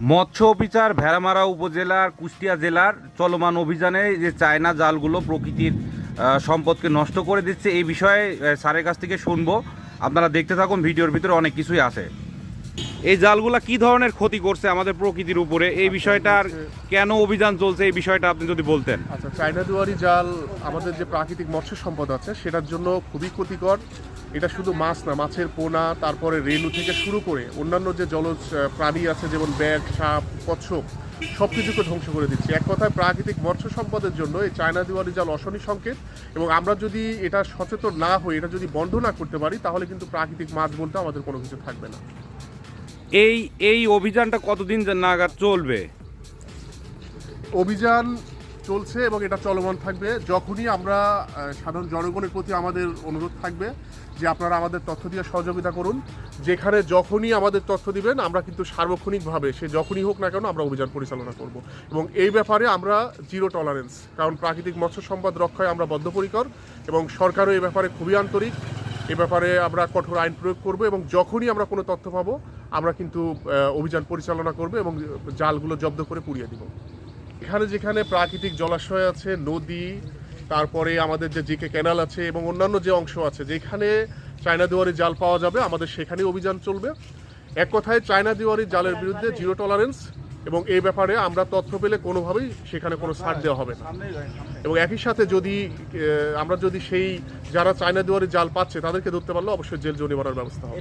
মৎস্য অফিসার ভেড়ামারা উপজেলার কুষ্টিয়া জেলার চলমান অভিযানে যে চায়না জালগুলো প্রকৃতির সম্পদকে নষ্ট করে দিচ্ছে এই বিষয়ে স্যারের কাছ থেকে শুনবো। আপনারা দেখতে থাকুন, ভিডিওর ভিতরে অনেক কিছুই আছে। এই জালগুলা কি ধরনের ক্ষতি করছে আমাদের প্রকৃতির উপরে, এই বিষয়টার কেন অভিযান চলছে এই বিষয়টা আপনি যদি বলতেন। আচ্ছা, চায়না দুয়ারি জাল আমাদের যে প্রাকৃতিক মৎস্য সম্পদ আছে সেটার জন্য খুবই ক্ষতিকর। এটা শুধু মাছ না, মাছের পোনা, তারপরে রেণু থেকে শুরু করে অন্যান্য যে জলজ প্রাণী আছে যেমন ব্যাঘ, সাপ, কচ্ছপ, সব কিছুকে ধ্বংস করে দিচ্ছে। এক কথায় প্রাকৃতিক মৎস্য সম্পদের জন্য এই চায়না দুয়ারি জাল অশনি সংকেত। এবং আমরা যদি এটা সচেতন না হই, এটা যদি বন্ধ না করতে পারি, তাহলে কিন্তু প্রাকৃতিক মাছ বলতে আমাদের কোনো কিছু থাকবে না। এই অভিযানটা কতদিন নাগাদ চলবে? অভিযান চলছে এবং এটা চলমান থাকবে। যখনই আমরা সাধারণ জনগণের প্রতি আমাদের অনুরোধ থাকবে যে আপনারা আমাদের তথ্য দিয়ে সহযোগিতা করুন। যেখানে যখনই আমাদের তথ্য দিবেন আমরা কিন্তু সার্বক্ষণিকভাবে, সে যখনই হোক না কেন, আমরা অভিযান পরিচালনা করব। এবং এই ব্যাপারে আমরা জিরো টলারেন্স, কারণ প্রাকৃতিক মৎস্য সম্পদ রক্ষায় আমরা বদ্ধপরিকর এবং সরকারও এই ব্যাপারে খুবই আন্তরিক। এ ব্যাপারে আমরা কঠোর আইন প্রয়োগ করব এবং যখনই আমরা কোনো তথ্য পাবো আমরা কিন্তু অভিযান পরিচালনা করব এবং জালগুলো জব্দ করে পুড়িয়ে দিব। এখানে যেখানে প্রাকৃতিক জলাশয় আছে, নদী, তারপরে আমাদের যে জিকে ক্যানাল আছে এবং অন্যান্য যে অংশ আছে যেখানে চায়না দুয়ারি জাল পাওয়া যাবে, আমাদের সেখানে অভিযান চলবে। এক কথায় চায়না দুয়ারি জালের বিরুদ্ধে জিরো টলারেন্স, এবং এই ব্যাপারে আমরা তথ্য পেলে কোনোভাবেই সেখানে কোনো ছাড় দেওয়া হবে না। এবং একই সাথে আমরা যদি সেই যারা চায়না দুয়ারি জাল পাচ্ছে তাদেরকে ধরতে পারলে অবশ্যই জেল জরিমানার ব্যবস্থা হবে।